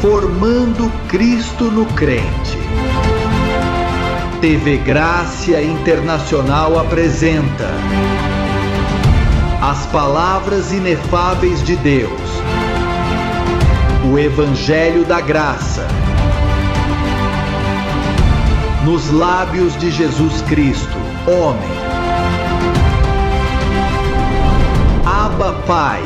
Formando Cristo no Crente. TV Grácia Internacional apresenta as palavras inefáveis de Deus, o Evangelho da Graça, nos lábios de Jesus Cristo, homem. Abba, Pai.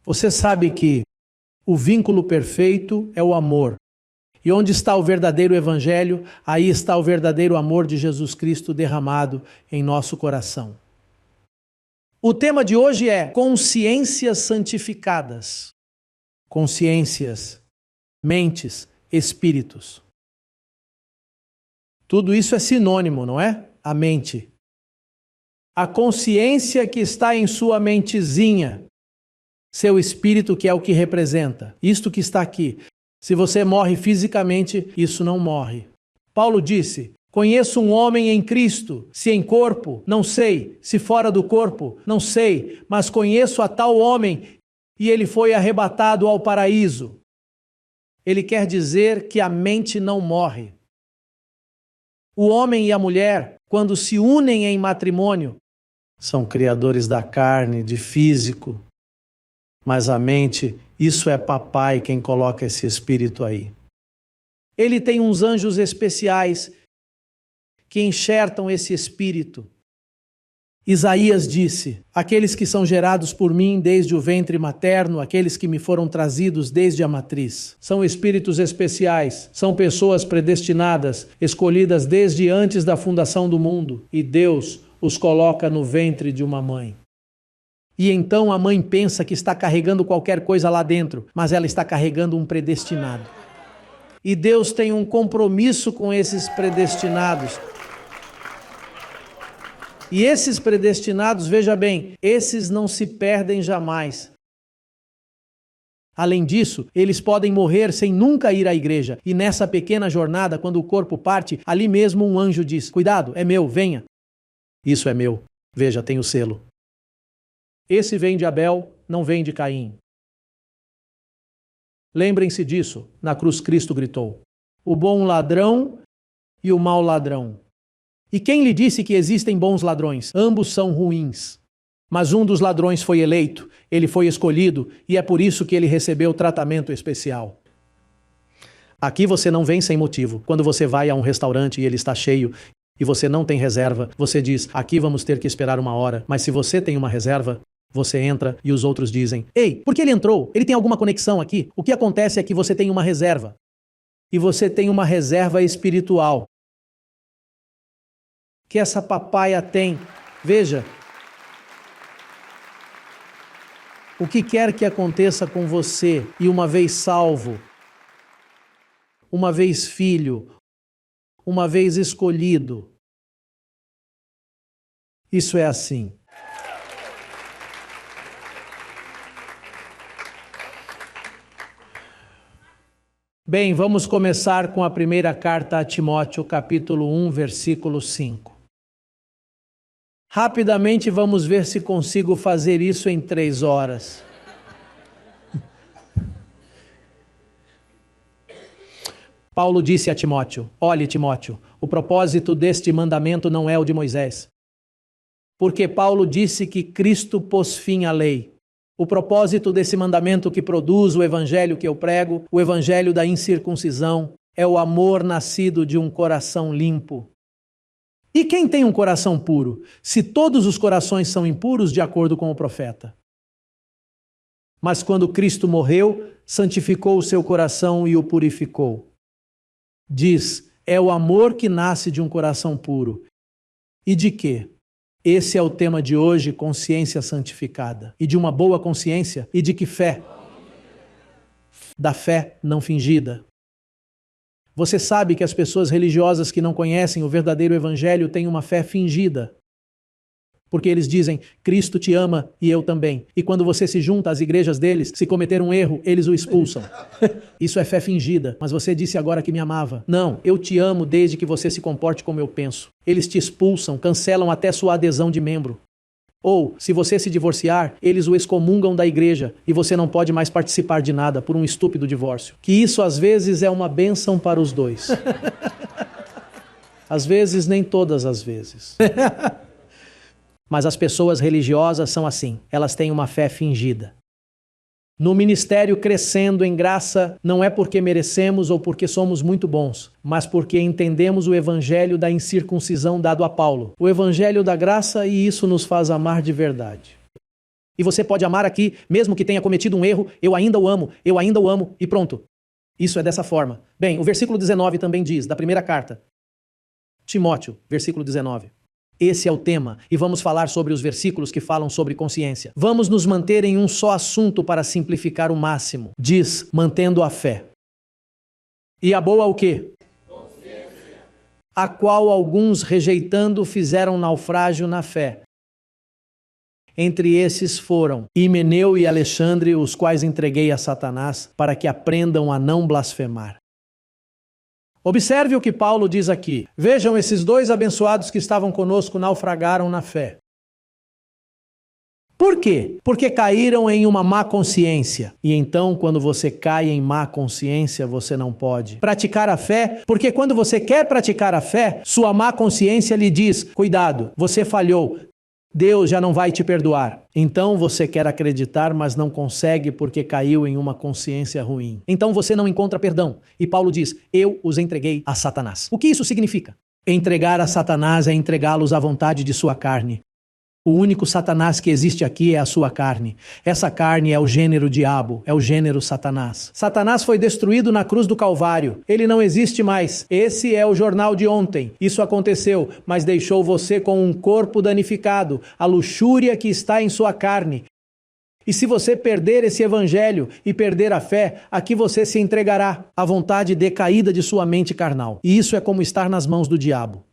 Você sabe que o vínculo perfeito é o amor. E onde está o verdadeiro evangelho, aí está o verdadeiro amor de Jesus Cristo derramado em nosso coração. O tema de hoje é consciências santificadas. Consciências, mentes, espíritos. Tudo isso é sinônimo, não é? A mente. A consciência que está em sua mentezinha. Seu espírito, que é o que representa. Isto que está aqui. Se você morre fisicamente, isso não morre. Paulo disse: conheço um homem em Cristo, se em corpo, não sei, se fora do corpo, não sei, mas conheço a tal homem e ele foi arrebatado ao paraíso. Ele quer dizer que a mente não morre. O homem e a mulher, quando se unem em matrimônio, são criadores da carne, de físico, mas a mente, isso é papai quem coloca esse espírito aí. Ele tem uns anjos especiais que enxertam esse espírito. Isaías disse: aqueles que são gerados por mim desde o ventre materno, aqueles que me foram trazidos desde a matriz. São espíritos especiais, são pessoas predestinadas, escolhidas desde antes da fundação do mundo, e Deus os coloca no ventre de uma mãe. E então a mãe pensa que está carregando qualquer coisa lá dentro, mas ela está carregando um predestinado. E Deus tem um compromisso com esses predestinados. E esses predestinados, veja bem, esses não se perdem jamais. Além disso, eles podem morrer sem nunca ir à igreja. E nessa pequena jornada, quando o corpo parte, ali mesmo um anjo diz: cuidado, é meu, venha. Isso é meu. Veja, tem o selo. Esse vem de Abel, não vem de Caim. Lembrem-se disso. Na cruz Cristo gritou: o bom ladrão e o mau ladrão. E quem lhe disse que existem bons ladrões? Ambos são ruins. Mas um dos ladrões foi eleito, ele foi escolhido, e é por isso que ele recebeu tratamento especial. Aqui você não vem sem motivo. Quando você vai a um restaurante e ele está cheio, e você não tem reserva, você diz: aqui vamos ter que esperar 1 hora. Mas se você tem uma reserva, você entra e os outros dizem: ei, por que ele entrou? Ele tem alguma conexão aqui? O que acontece é que você tem uma reserva. E você tem uma reserva espiritual. Que essa papaya tem. Veja. O que quer que aconteça com você, e uma vez salvo, uma vez filho, uma vez escolhido, isso é assim. Bem, vamos começar com a primeira carta a Timóteo, capítulo 1, versículo 5. Rapidamente vamos ver se consigo fazer isso em 3 horas. Paulo disse a Timóteo: olhe, Timóteo, o propósito deste mandamento não é o de Moisés. Porque Paulo disse que Cristo pôs fim à lei. O propósito desse mandamento que produz o evangelho que eu prego, o evangelho da incircuncisão, é o amor nascido de um coração limpo. E quem tem um coração puro? Se todos os corações são impuros, de acordo com o profeta. Mas quando Cristo morreu, santificou o seu coração e o purificou. Diz: é o amor que nasce de um coração puro. E de quê? Esse é o tema de hoje, consciência santificada. E de uma boa consciência, e de que fé? Da fé não fingida. Você sabe que as pessoas religiosas que não conhecem o verdadeiro evangelho têm uma fé fingida. Porque eles dizem: Cristo te ama e eu também. E quando você se junta às igrejas deles, se cometer um erro, eles o expulsam. Isso é fé fingida. Mas você disse agora que me amava. Não, eu te amo desde que você se comporte como eu penso. Eles te expulsam, cancelam até sua adesão de membro. Ou, se você se divorciar, eles o excomungam da igreja e você não pode mais participar de nada por um estúpido divórcio. Que isso às vezes é uma bênção para os dois. Às vezes, nem todas as vezes. Mas as pessoas religiosas são assim, elas têm uma fé fingida. No ministério crescendo em graça, não é porque merecemos ou porque somos muito bons, mas porque entendemos o evangelho da incircuncisão dado a Paulo, o evangelho da graça, e isso nos faz amar de verdade. E você pode amar aqui, mesmo que tenha cometido um erro, eu ainda o amo, e pronto. Isso é dessa forma. Bem, o versículo 19 também diz, da primeira carta. Timóteo, versículo 19. Esse é o tema, e vamos falar sobre os versículos que falam sobre consciência. Vamos nos manter em um só assunto para simplificar o máximo. Diz, mantendo a fé. E a boa o quê? Consciência. A qual alguns, rejeitando, fizeram naufrágio na fé. Entre esses foram Himeneu e Alexandre, os quais entreguei a Satanás, para que aprendam a não blasfemar. Observe o que Paulo diz aqui. Vejam, esses dois abençoados que estavam conosco naufragaram na fé. Por quê? Porque caíram em uma má consciência. E então, quando você cai em má consciência, você não pode praticar a fé, porque quando você quer praticar a fé, sua má consciência lhe diz, cuidado, você falhou, Deus já não vai te perdoar. Então você quer acreditar, mas não consegue porque caiu em uma consciência ruim. Então você não encontra perdão. E Paulo diz, eu os entreguei a Satanás. O que isso significa? Entregar a Satanás é entregá-los à vontade de sua carne. O único Satanás que existe aqui é a sua carne. Essa carne é o gênero diabo, é o gênero Satanás. Satanás foi destruído na cruz do Calvário. Ele não existe mais. Esse é o jornal de ontem. Isso aconteceu, mas deixou você com um corpo danificado, a luxúria que está em sua carne. E se você perder esse evangelho e perder a fé, aqui você se entregará à vontade decaída de sua mente carnal. E isso é como estar nas mãos do diabo.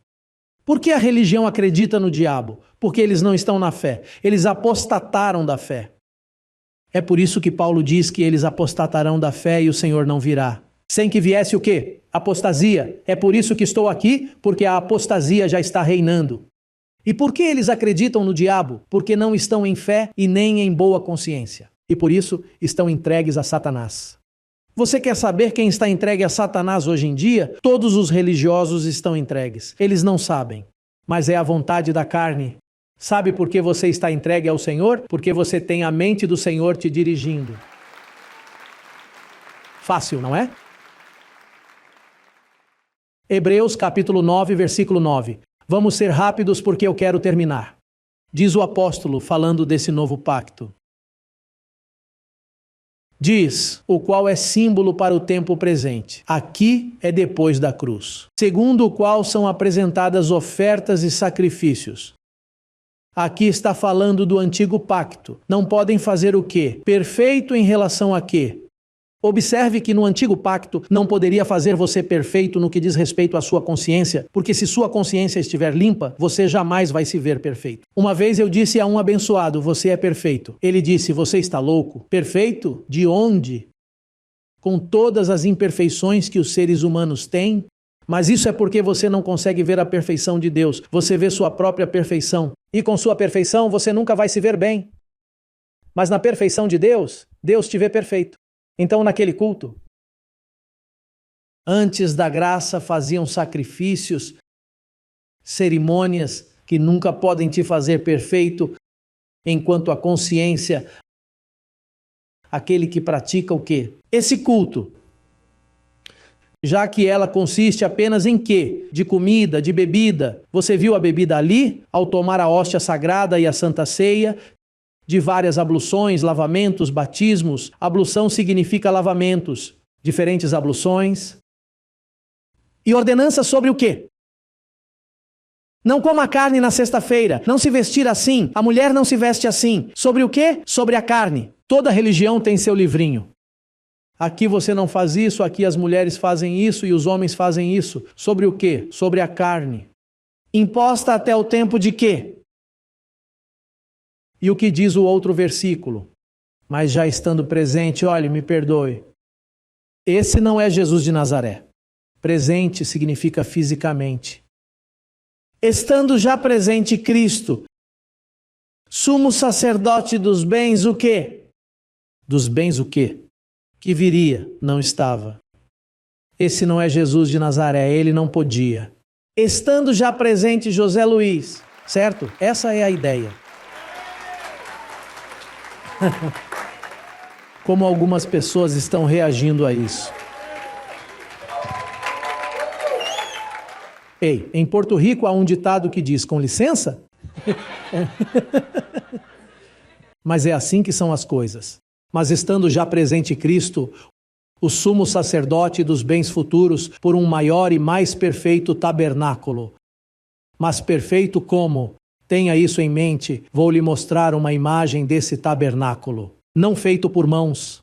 Por que a religião acredita no diabo? Porque eles não estão na fé. Eles apostataram da fé. É por isso que Paulo diz que eles apostatarão da fé e o Senhor não virá. Sem que viesse o quê? Apostasia. É por isso que estou aqui, porque a apostasia já está reinando. E por que eles acreditam no diabo? Porque não estão em fé e nem em boa consciência. E por isso estão entregues a Satanás. Você quer saber quem está entregue a Satanás hoje em dia? Todos os religiosos estão entregues. Eles não sabem, mas é a vontade da carne. Sabe por que você está entregue ao Senhor? Porque você tem a mente do Senhor te dirigindo. Fácil, não é? Hebreus capítulo 9, versículo 9. Vamos ser rápidos porque eu quero terminar. Diz o apóstolo falando desse novo pacto. Diz, o qual é símbolo para o tempo presente. Aqui é depois da cruz. Segundo o qual são apresentadas ofertas e sacrifícios. Aqui está falando do antigo pacto. Não podem fazer o quê? Perfeito em relação a quê? Observe que no antigo pacto não poderia fazer você perfeito no que diz respeito à sua consciência, porque se sua consciência estiver limpa, você jamais vai se ver perfeito. Uma vez eu disse a um abençoado, você é perfeito. Ele disse, você está louco? Perfeito? De onde? Com todas as imperfeições que os seres humanos têm? Mas isso é porque você não consegue ver a perfeição de Deus. Você vê sua própria perfeição. E com sua perfeição você nunca vai se ver bem. Mas na perfeição de Deus, Deus te vê perfeito. Então, naquele culto, antes da graça faziam sacrifícios, cerimônias que nunca podem te fazer perfeito, enquanto a consciência, aquele que pratica o quê? Esse culto, já que ela consiste apenas em quê? De comida, de bebida. Você viu a bebida ali, ao tomar a hóstia sagrada e a santa ceia, de várias abluções, lavamentos, batismos. Ablução significa lavamentos, diferentes abluções. E ordenanças sobre o quê? Não coma carne na sexta-feira, não se vestir assim, a mulher não se veste assim. Sobre o quê? Sobre a carne. Toda religião tem seu livrinho. Aqui você não faz isso, aqui as mulheres fazem isso e os homens fazem isso. Sobre o quê? Sobre a carne. Imposta até o tempo de quê? E o que diz o outro versículo? Mas já estando presente, olhe, me perdoe. Esse não é Jesus de Nazaré. Presente significa fisicamente. Estando já presente Cristo, Sumo sacerdote dos bens o quê? Dos bens o quê? Que viria, não estava. Esse não é Jesus de Nazaré, ele não podia. Estando já presente José Luiz, certo? Essa é a ideia. Como algumas pessoas estão reagindo a isso. Ei, em Porto Rico há um ditado que diz, com licença? Mas é assim que são as coisas. Mas estando já presente Cristo, o sumo sacerdote dos bens futuros, por um maior e mais perfeito tabernáculo. Mas perfeito como? Tenha isso em mente, vou lhe mostrar uma imagem desse tabernáculo, não feito por mãos,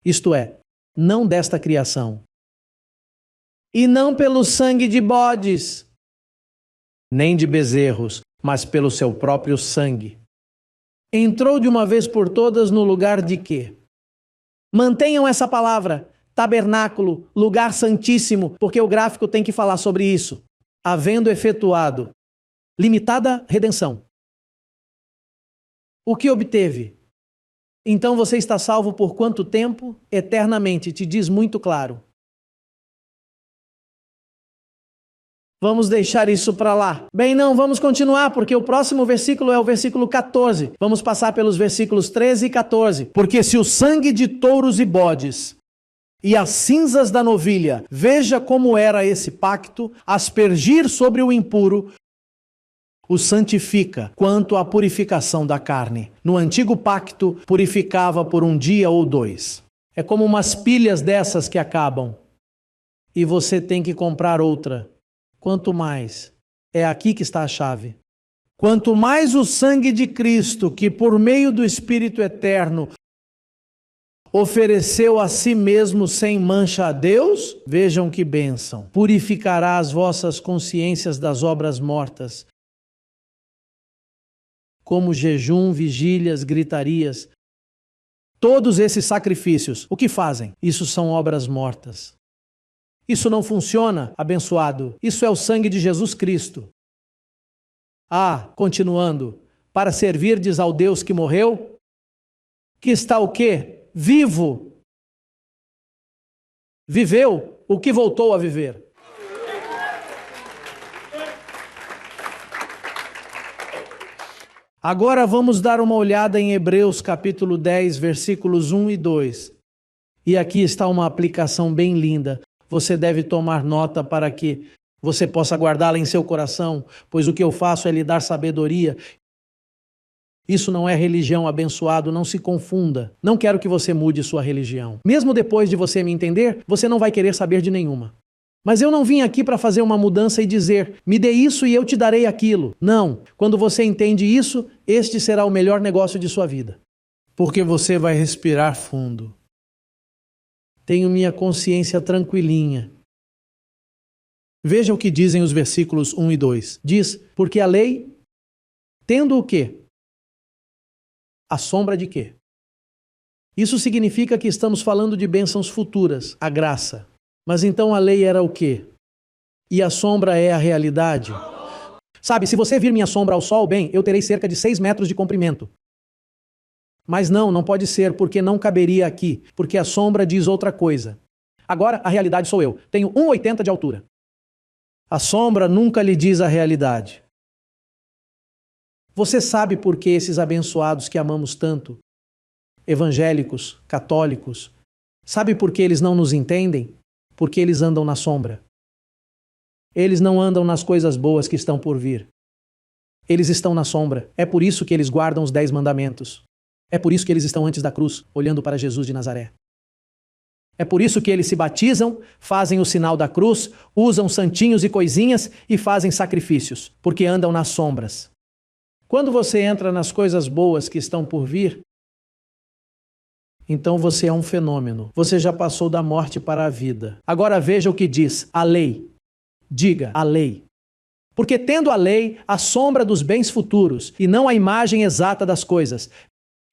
isto é, não desta criação. E não pelo sangue de bodes, nem de bezerros, mas pelo seu próprio sangue. Entrou de uma vez por todas no lugar de quê? Mantenham essa palavra, tabernáculo, lugar santíssimo, porque o gráfico tem que falar sobre isso. Havendo efetuado limitada redenção. O que obteve? Então você está salvo por quanto tempo? Eternamente, te diz muito claro. Vamos deixar isso para lá. Bem, não, vamos continuar, porque o próximo versículo é o versículo 14. Vamos passar pelos versículos 13 e 14. Porque se o sangue de touros e bodes e as cinzas da novilha, veja como era esse pacto, aspergir sobre o impuro, o santifica quanto à purificação da carne. No antigo pacto, purificava por um dia ou dois. É como umas pilhas dessas que acabam. E você tem que comprar outra. Quanto mais, é aqui que está a chave. Quanto mais o sangue de Cristo, que por meio do Espírito Eterno ofereceu a si mesmo sem mancha a Deus, vejam que bênção, purificará as vossas consciências das obras mortas, como jejum, vigílias, gritarias. Todos esses sacrifícios, o que fazem? Isso são obras mortas. Isso não funciona, abençoado. Isso é o sangue de Jesus Cristo. Ah, continuando, para servirdes ao Deus que morreu, que está o quê? Vivo. Viveu o que voltou a viver. Agora vamos dar uma olhada em Hebreus capítulo 10, versículos 1 e 2. E aqui está uma aplicação bem linda. Você deve tomar nota para que você possa guardá-la em seu coração, pois o que eu faço é lhe dar sabedoria. Isso não é religião, abençoado, não se confunda. Não quero que você mude sua religião. Mesmo depois de você me entender, você não vai querer saber de nenhuma. Mas eu não vim aqui para fazer uma mudança e dizer, me dê isso e eu te darei aquilo. Não. Quando você entende isso, este será o melhor negócio de sua vida. Porque você vai respirar fundo. Tenho minha consciência tranquilinha. Veja o que dizem os versículos 1 e 2. Diz, porque a lei, tendo o quê? A sombra de quê? Isso significa que estamos falando de bênçãos futuras, a graça. Mas então a lei era o quê? E a sombra é a realidade? Sabe, se você vir minha sombra ao sol, bem, eu terei cerca de 6 metros de comprimento. Mas não pode ser, porque não caberia aqui, porque a sombra diz outra coisa. Agora, a realidade sou eu. Tenho 1,80 de altura. A sombra nunca lhe diz a realidade. Você sabe por que esses abençoados que amamos tanto, evangélicos, católicos, sabe por que eles não nos entendem? Porque eles andam na sombra. Eles não andam nas coisas boas que estão por vir. Eles estão na sombra. É por isso que eles guardam os 10 mandamentos. É por isso que eles estão antes da cruz, olhando para Jesus de Nazaré. É por isso que eles se batizam, fazem o sinal da cruz, usam santinhos e coisinhas e fazem sacrifícios, porque andam nas sombras. Quando você entra nas coisas boas que estão por vir, então você é um fenômeno. Você já passou da morte para a vida. Agora veja o que diz a lei. Diga, a lei. Porque tendo a lei a sombra dos bens futuros e não a imagem exata das coisas,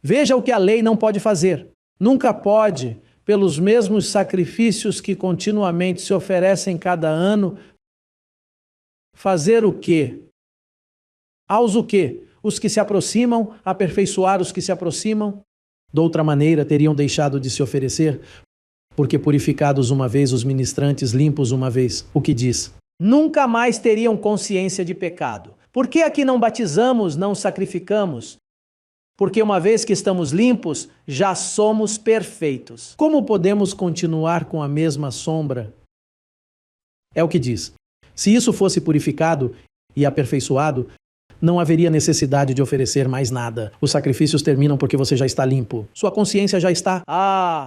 veja o que a lei não pode fazer. Nunca pode, pelos mesmos sacrifícios que continuamente se oferecem cada ano, fazer o quê? Aos o quê? os que se aproximam, aperfeiçoar os que se aproximam. De outra maneira, teriam deixado de se oferecer, porque purificados uma vez, os ministrantes limpos uma vez. O que diz? Nunca mais teriam consciência de pecado. Por que aqui não batizamos, não sacrificamos? Porque uma vez que estamos limpos, já somos perfeitos. Como podemos continuar com a mesma sombra? É o que diz. Se isso fosse purificado e aperfeiçoado, não haveria necessidade de oferecer mais nada. Os sacrifícios terminam porque você já está limpo. Sua consciência já está.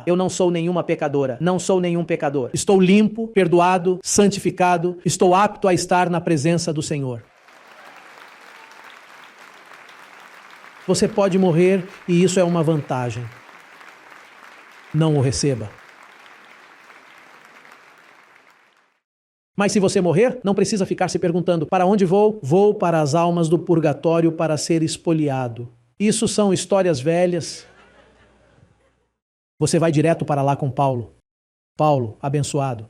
Eu não sou nenhuma pecadora. Não sou nenhum pecador. Estou limpo, perdoado, santificado. Estou apto a estar na presença do Senhor. Você pode morrer e isso é uma vantagem. Não o receba. Mas se você morrer, não precisa ficar se perguntando: para onde vou? Vou para as almas do purgatório para ser espoliado. Isso são histórias velhas. Você vai direto para lá com Paulo. Paulo, abençoado.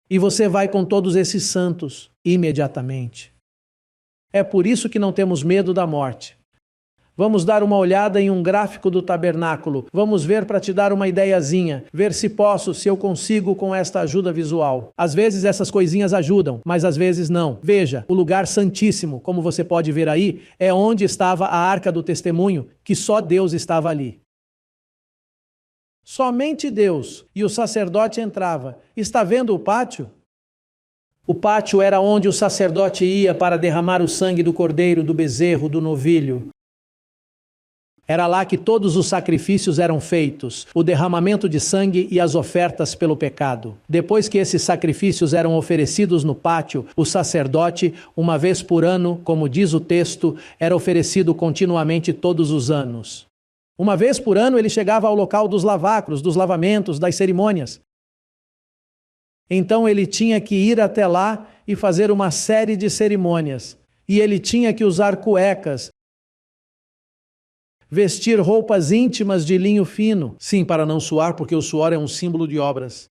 E você vai com todos esses santos imediatamente. É por isso que não temos medo da morte. Vamos dar uma olhada em um gráfico do tabernáculo. Vamos ver para te dar uma ideiazinha. Ver se posso, se eu consigo com esta ajuda visual. Às vezes essas coisinhas ajudam, mas às vezes não. Veja, o lugar santíssimo, como você pode ver aí, é onde estava a arca do testemunho, que só Deus estava ali. Somente Deus. E o sacerdote entrava. Está vendo o pátio? O pátio era onde o sacerdote ia para derramar o sangue do cordeiro, do bezerro, do novilho. Era lá que todos os sacrifícios eram feitos, o derramamento de sangue e as ofertas pelo pecado. Depois que esses sacrifícios eram oferecidos no pátio, o sacerdote, uma vez por ano, como diz o texto, era oferecido continuamente todos os anos. Uma vez por ano ele chegava ao local dos lavacros, dos lavamentos, das cerimônias. Então ele tinha que ir até lá e fazer uma série de cerimônias. E ele tinha que usar cuecas, vestir roupas íntimas de linho fino. Sim, para não suar, porque o suor é um símbolo de obras.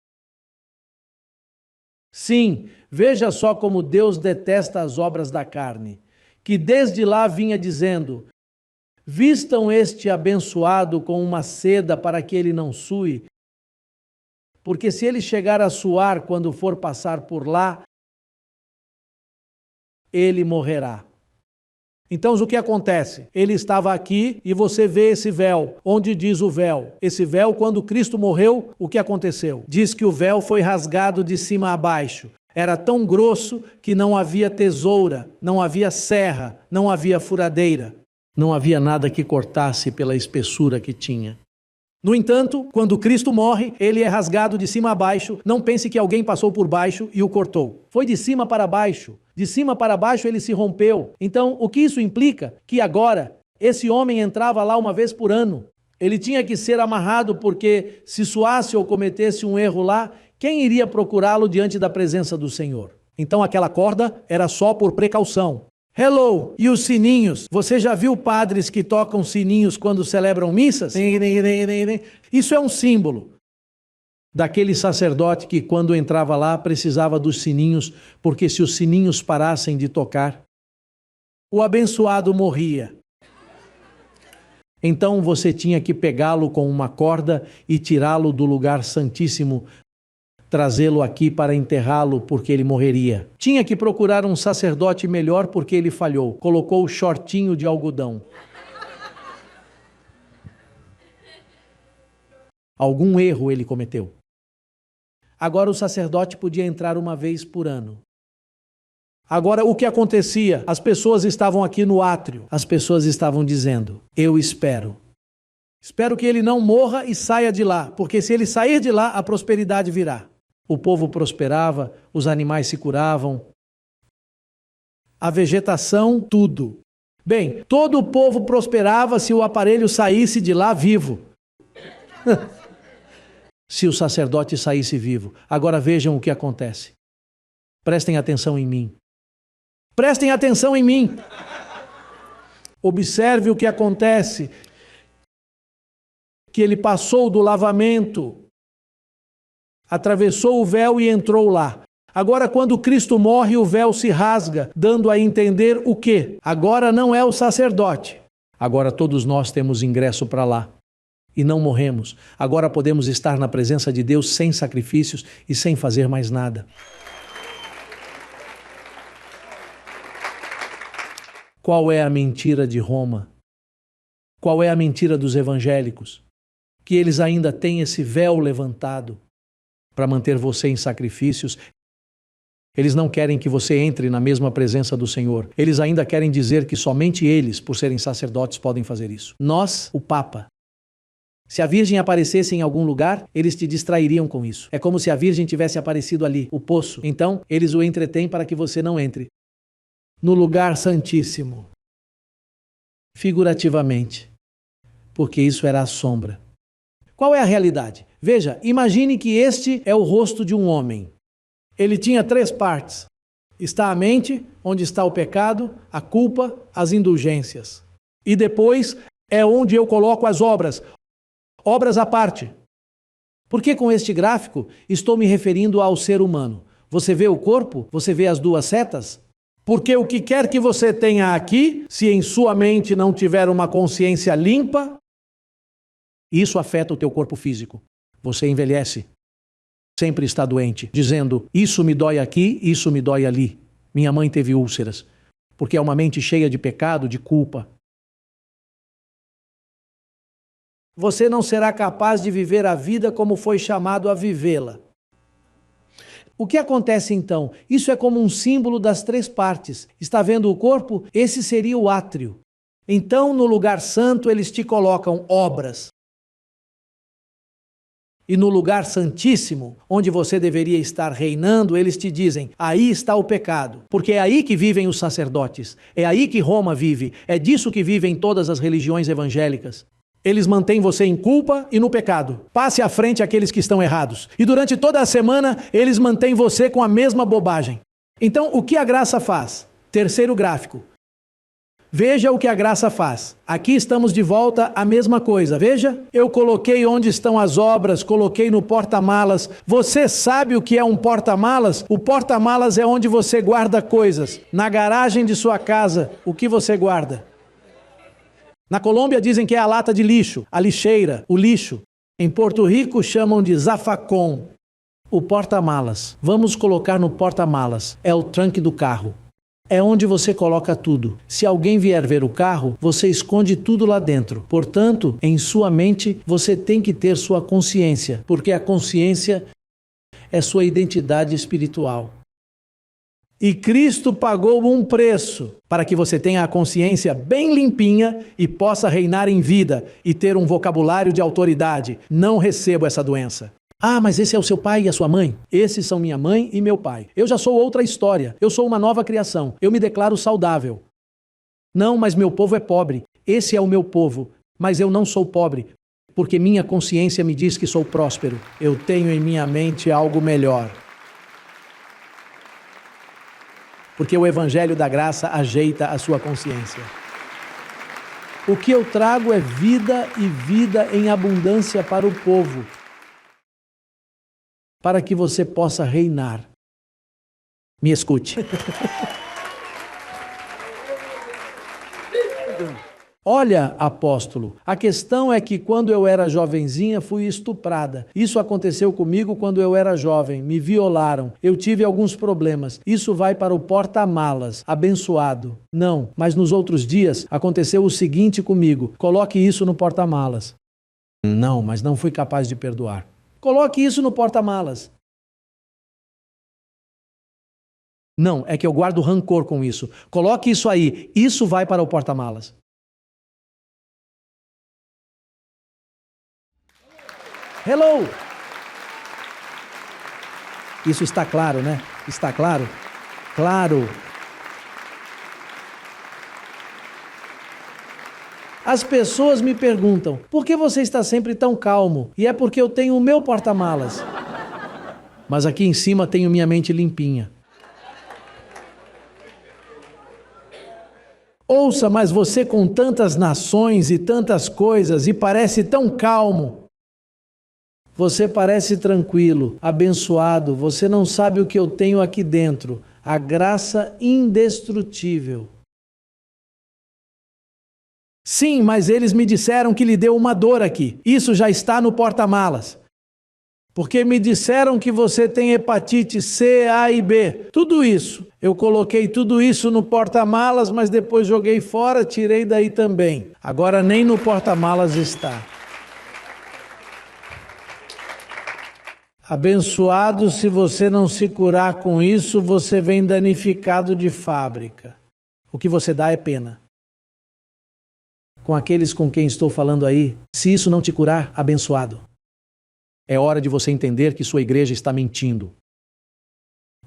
Sim, veja só como Deus detesta as obras da carne, que desde lá vinha dizendo: vistam este abençoado com uma seda para que ele não sue, porque se ele chegar a suar quando for passar por lá, ele morrerá. Então, o que acontece? Ele estava aqui e você vê esse véu. Onde diz o véu? Esse véu, quando Cristo morreu, o que aconteceu? Diz que o véu foi rasgado de cima a baixo. Era tão grosso que não havia tesoura, não havia serra, não havia furadeira. Não havia nada que cortasse pela espessura que tinha. No entanto, quando Cristo morre, ele é rasgado de cima a baixo. Não pense que alguém passou por baixo e o cortou. Foi de cima para baixo. De cima para baixo ele se rompeu. Então, o que isso implica? Que agora, esse homem entrava lá uma vez por ano. Ele tinha que ser amarrado porque, se suasse ou cometesse um erro lá, quem iria procurá-lo diante da presença do Senhor? Então, aquela corda era só por precaução. Hello! E os sininhos? Você já viu padres que tocam sininhos quando celebram missas? Isso é um símbolo daquele sacerdote que, quando entrava lá, precisava dos sininhos, porque se os sininhos parassem de tocar, o abençoado morria. Então você tinha que pegá-lo com uma corda e tirá-lo do lugar santíssimo, trazê-lo aqui para enterrá-lo, porque ele morreria. Tinha que procurar um sacerdote melhor porque ele falhou. Colocou o shortinho de algodão. Algum erro ele cometeu. Agora o sacerdote podia entrar uma vez por ano. Agora o que acontecia? As pessoas estavam aqui no átrio. As pessoas estavam dizendo: eu espero. Espero que ele não morra e saia de lá, porque se ele sair de lá, a prosperidade virá. O povo prosperava, os animais se curavam, a vegetação, tudo. Bem, todo o povo prosperava se o aparelho saísse de lá vivo. Se o sacerdote saísse vivo. Agora vejam o que acontece. Prestem atenção em mim. Prestem atenção em mim. Observe o que acontece. Que ele passou do lavamento, atravessou o véu e entrou lá. Agora, quando Cristo morre, o véu se rasga, dando a entender o quê? Agora não é o sacerdote. Agora todos nós temos ingresso para lá. E não morremos. Agora podemos estar na presença de Deus sem sacrifícios e sem fazer mais nada. Qual é a mentira de Roma? Qual é a mentira dos evangélicos? Que eles ainda têm esse véu levantado para manter você em sacrifícios. Eles não querem que você entre na mesma presença do Senhor. Eles ainda querem dizer que somente eles, por serem sacerdotes, podem fazer isso. Nós, o Papa. Se a Virgem aparecesse em algum lugar, eles te distrairiam com isso. É como se a Virgem tivesse aparecido ali, o poço. Então, eles o entretêm para que você não entre. No lugar santíssimo. Figurativamente. Porque isso era a sombra. Qual é a realidade? Veja, imagine que este é o rosto de um homem. Ele tinha 3 partes. Está a mente, onde está o pecado, a culpa, as indulgências. E depois é onde eu coloco as obras. Obras à parte. Porque com este gráfico estou me referindo ao ser humano. Você vê o corpo? Você vê as 2 setas? Porque o que quer que você tenha aqui, se em sua mente não tiver uma consciência limpa, isso afeta o teu corpo físico. Você envelhece. Sempre está doente, dizendo, isso me dói aqui, isso me dói ali. Minha mãe teve úlceras. Porque é uma mente cheia de pecado, de culpa. Você não será capaz de viver a vida como foi chamado a vivê-la. O que acontece então? Isso é como um símbolo das 3 partes. Está vendo o corpo? Esse seria o átrio. Então, no lugar santo, eles te colocam obras. E no lugar santíssimo, onde você deveria estar reinando, eles te dizem, aí está o pecado. Porque é aí que vivem os sacerdotes. É aí que Roma vive. É disso que vivem todas as religiões evangélicas. Eles mantêm você em culpa e no pecado. Passe à frente aqueles que estão errados. E durante toda a semana, eles mantêm você com a mesma bobagem. Então, o que a graça faz? Terceiro gráfico. Veja o que a graça faz. Aqui estamos de volta à mesma coisa. Veja, eu coloquei onde estão as obras, coloquei no porta-malas. Você sabe o que é um porta-malas? O porta-malas é onde você guarda coisas. Na garagem de sua casa, o que você guarda? Na Colômbia dizem que é a lata de lixo, a lixeira, o lixo. Em Porto Rico chamam de zafacón. O porta-malas. Vamos colocar no porta-malas. É o trunk do carro. É onde você coloca tudo. Se alguém vier ver o carro, você esconde tudo lá dentro. Portanto, em sua mente, você tem que ter sua consciência, porque a consciência é sua identidade espiritual. E Cristo pagou um preço para que você tenha a consciência bem limpinha e possa reinar em vida e ter um vocabulário de autoridade. Não recebo essa doença. Ah, mas esse é o seu pai e a sua mãe? Esses são minha mãe e meu pai. Eu já sou outra história. Eu sou uma nova criação. Eu me declaro saudável. Não, mas meu povo é pobre. Esse é o meu povo. Mas eu não sou pobre, porque minha consciência me diz que sou próspero. Eu tenho em minha mente algo melhor. Porque o Evangelho da Graça ajeita a sua consciência. O que eu trago é vida e vida em abundância para o povo. Para que você possa reinar. Me escute. Olha, apóstolo, a questão é que quando eu era jovenzinha fui estuprada. Isso aconteceu comigo quando eu era jovem. Me violaram. Eu tive alguns problemas. Isso vai para o porta-malas. Abençoado. Não, mas nos outros dias aconteceu o seguinte comigo. Coloque isso no porta-malas. Não, mas não fui capaz de perdoar. Coloque isso no porta-malas. Não, é que eu guardo rancor com isso. Coloque isso aí. Isso vai para o porta-malas. Hello! Isso está claro, né? Está claro? Claro. As pessoas me perguntam, por que você está sempre tão calmo? E é porque eu tenho o meu porta-malas. Mas aqui em cima tenho minha mente limpinha. Ouça, mas você com tantas nações e tantas coisas e parece tão calmo. Você parece tranquilo, abençoado, você não sabe o que eu tenho aqui dentro, a graça indestrutível. Sim, mas eles me disseram que lhe deu uma dor aqui. Isso já está no porta-malas. Porque me disseram que você tem hepatite C, A e B. Tudo isso. Eu coloquei tudo isso no porta-malas, mas depois joguei fora, tirei daí também. Agora nem no porta-malas está. Abençoado, se você não se curar com isso, você vem danificado de fábrica. O que você dá é pena. Com aqueles com quem estou falando aí, se isso não te curar, abençoado. É hora de você entender que sua igreja está mentindo.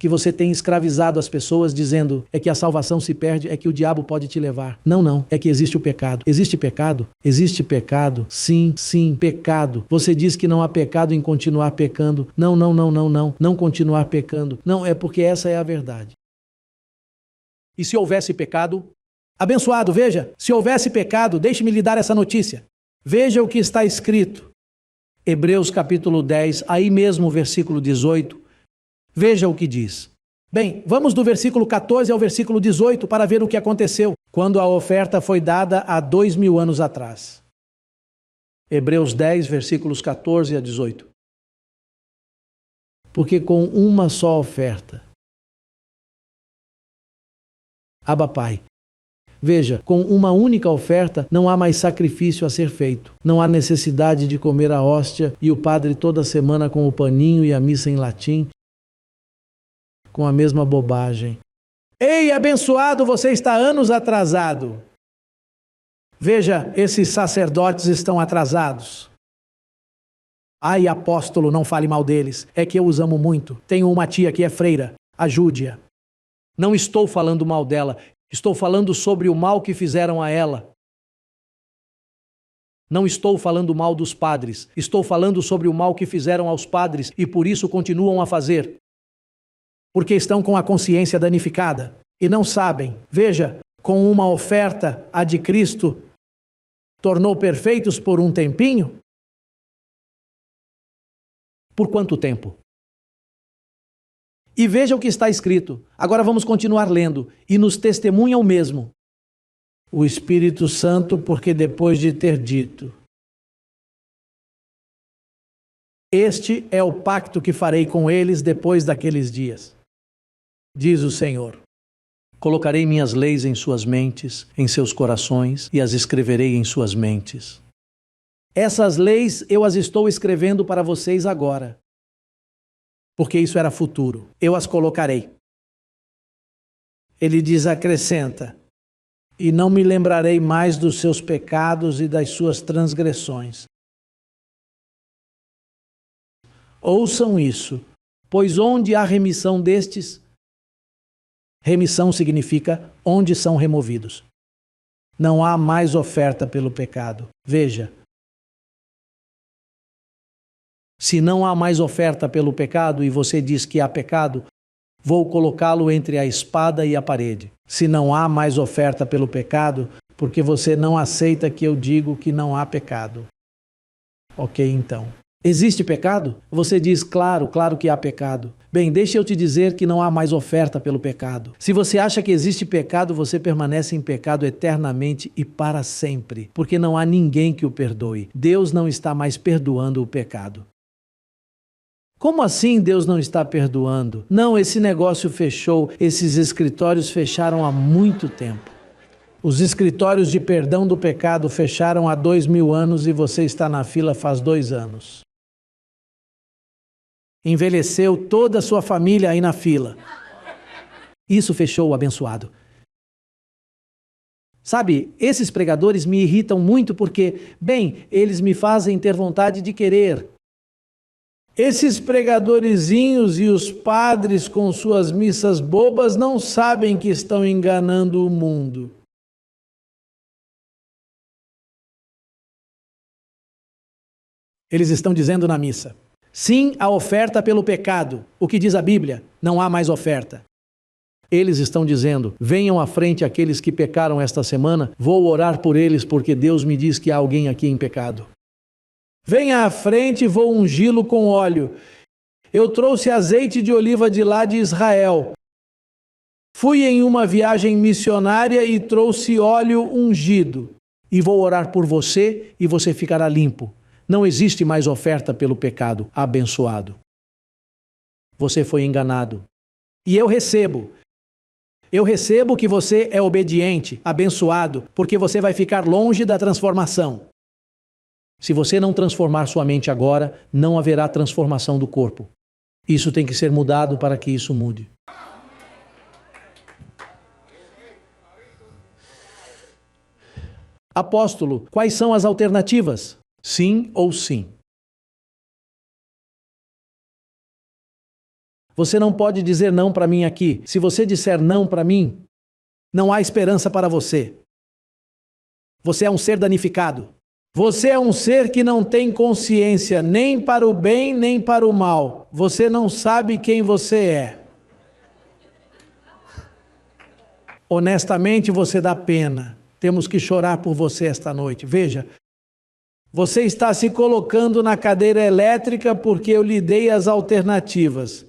Que você tem escravizado as pessoas dizendo é que a salvação se perde, é que o diabo pode te levar. Não, não. É que existe o pecado. Existe pecado? Existe pecado. Sim, sim, pecado. Você diz que não há pecado em continuar pecando. Não, não, não, não, não. Não continuar pecando. Não, é porque essa é a verdade. E se houvesse pecado? Abençoado, veja. Se houvesse pecado, deixe-me lhe dar essa notícia. Veja o que está escrito. Hebreus capítulo 10, aí mesmo versículo 18. Veja o que diz. Bem, vamos do versículo 14 ao versículo 18 para ver o que aconteceu quando a oferta foi dada há 2000 anos atrás. Hebreus 10, versículos 14 a 18. Porque com uma só oferta, Abba Pai, veja, com uma única oferta não há mais sacrifício a ser feito. Não há necessidade de comer a hóstia e o padre toda semana com o paninho e a missa em latim, com a mesma bobagem. Ei, abençoado, você está anos atrasado. Veja, esses sacerdotes estão atrasados. Ai, apóstolo, não fale mal deles. É que eu os amo muito. Tenho uma tia que é freira. Ajude-a. Não estou falando mal dela. Estou falando sobre o mal que fizeram a ela. Não estou falando mal dos padres. Estou falando sobre o mal que fizeram aos padres e por isso continuam a fazer. Porque estão com a consciência danificada e não sabem. Veja, com uma oferta, a de Cristo tornou perfeitos por um tempinho? Por quanto tempo? E veja o que está escrito. Agora vamos continuar lendo. E nos testemunha o mesmo. O Espírito Santo, porque depois de ter dito: este é o pacto que farei com eles depois daqueles dias, diz o Senhor. Colocarei minhas leis em suas mentes, em seus corações, e as escreverei em suas mentes. Essas leis eu as estou escrevendo para vocês agora. Porque isso era futuro. Eu as colocarei. Ele diz, acrescenta, e não me lembrarei mais dos seus pecados e das suas transgressões. Ouçam isso, pois onde há remissão destes, remissão significa onde são removidos. Não há mais oferta pelo pecado. Veja, se não há mais oferta pelo pecado e você diz que há pecado, vou colocá-lo entre a espada e a parede. Se não há mais oferta pelo pecado, porque você não aceita que eu digo que não há pecado. Ok, então. Existe pecado? Você diz, claro que há pecado. Bem, deixa eu te dizer que não há mais oferta pelo pecado. Se você acha que existe pecado, você permanece em pecado eternamente e para sempre, porque não há ninguém que o perdoe. Deus não está mais perdoando o pecado. Como assim Deus não está perdoando? Não, esse negócio fechou, esses escritórios fecharam há muito tempo. Os escritórios de perdão do pecado fecharam há 2000 anos e você está na fila faz 2 anos. Envelheceu toda a sua família aí na fila. Isso fechou, abençoado. Sabe, esses pregadores me irritam muito porque, bem, eles me fazem ter vontade de querer. Esses pregadorzinhos e os padres com suas missas bobas não sabem que estão enganando o mundo. Eles estão dizendo na missa, sim à oferta pelo pecado. O que diz a Bíblia? Não há mais oferta. Eles estão dizendo, venham à frente aqueles que pecaram esta semana, vou orar por eles porque Deus me diz que há alguém aqui em pecado. Venha à frente e vou ungí-lo com óleo. Eu trouxe azeite de oliva de lá de Israel. Fui em uma viagem missionária e trouxe óleo ungido. E vou orar por você e você ficará limpo. Não existe mais oferta pelo pecado. Abençoado. Você foi enganado. E eu recebo. Eu recebo que você é obediente, abençoado, porque você vai ficar longe da transformação. Se você não transformar sua mente agora, não haverá transformação do corpo. Isso tem que ser mudado para que isso mude. Apóstolo, quais são as alternativas? Sim ou sim? Você não pode dizer não para mim aqui. Se você disser não para mim, não há esperança para você. Você é um ser danificado. Você é um ser que não tem consciência nem para o bem nem para o mal. Você não sabe quem você é. Honestamente, você dá pena. Temos que chorar por você esta noite. Veja, você está se colocando na cadeira elétrica porque eu lhe dei as alternativas.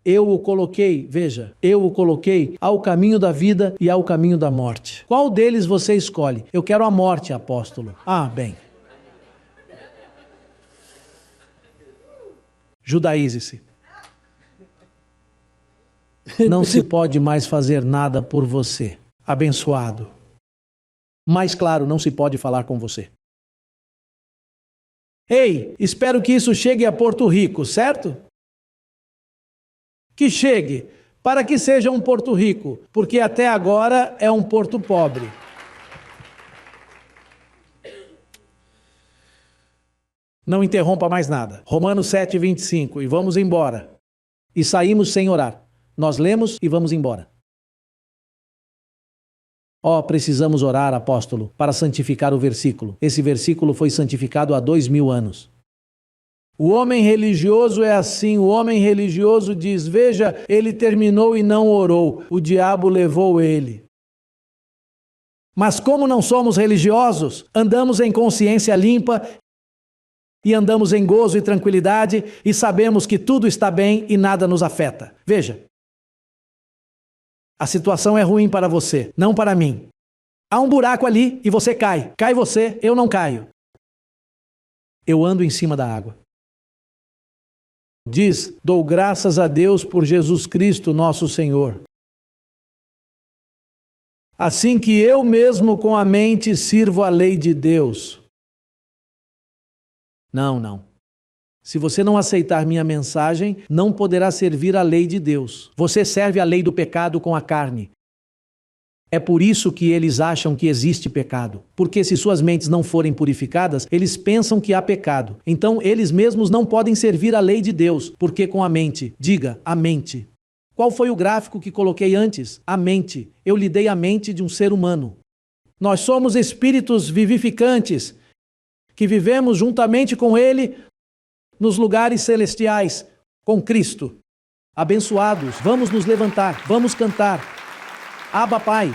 Eu o coloquei, veja, eu o coloquei ao caminho da vida e ao caminho da morte. Qual deles você escolhe? Eu quero a morte, apóstolo. Ah, bem. Judaize-se. Não se pode mais fazer nada por você. Abençoado. Mais claro, não se pode falar com você. Ei, espero que isso chegue a Porto Rico, certo? Que chegue, para que seja um Porto Rico, porque até agora é um Porto pobre. Não interrompa mais nada. Romanos 7:25, e vamos embora. E saímos sem orar. Nós lemos e vamos embora. Precisamos orar, apóstolo, para santificar o versículo. Esse versículo foi santificado há 2000 anos. O homem religioso é assim, o homem religioso diz, veja, ele terminou e não orou, o diabo levou ele. Mas como não somos religiosos, andamos em consciência limpa e andamos em gozo e tranquilidade e sabemos que tudo está bem e nada nos afeta. Veja, a situação é ruim para você, não para mim. Há um buraco ali e você cai. Cai você, eu não caio. Eu ando em cima da água. Diz, dou graças a Deus por Jesus Cristo, nosso Senhor. Assim que eu mesmo com a mente sirvo a lei de Deus. Não. Se você não aceitar minha mensagem, não poderá servir a lei de Deus. Você serve a lei do pecado com a carne. É por isso que eles acham que existe pecado. Porque se suas mentes não forem purificadas, eles pensam que há pecado. Então, eles mesmos não podem servir a lei de Deus, porque com a mente. Diga, a mente. Qual foi o gráfico que coloquei antes? A mente. Eu lhe dei a mente de um ser humano. Nós somos espíritos vivificantes, que vivemos juntamente com Ele nos lugares celestiais, com Cristo. Abençoados, vamos nos levantar, vamos cantar. Abba, Pai.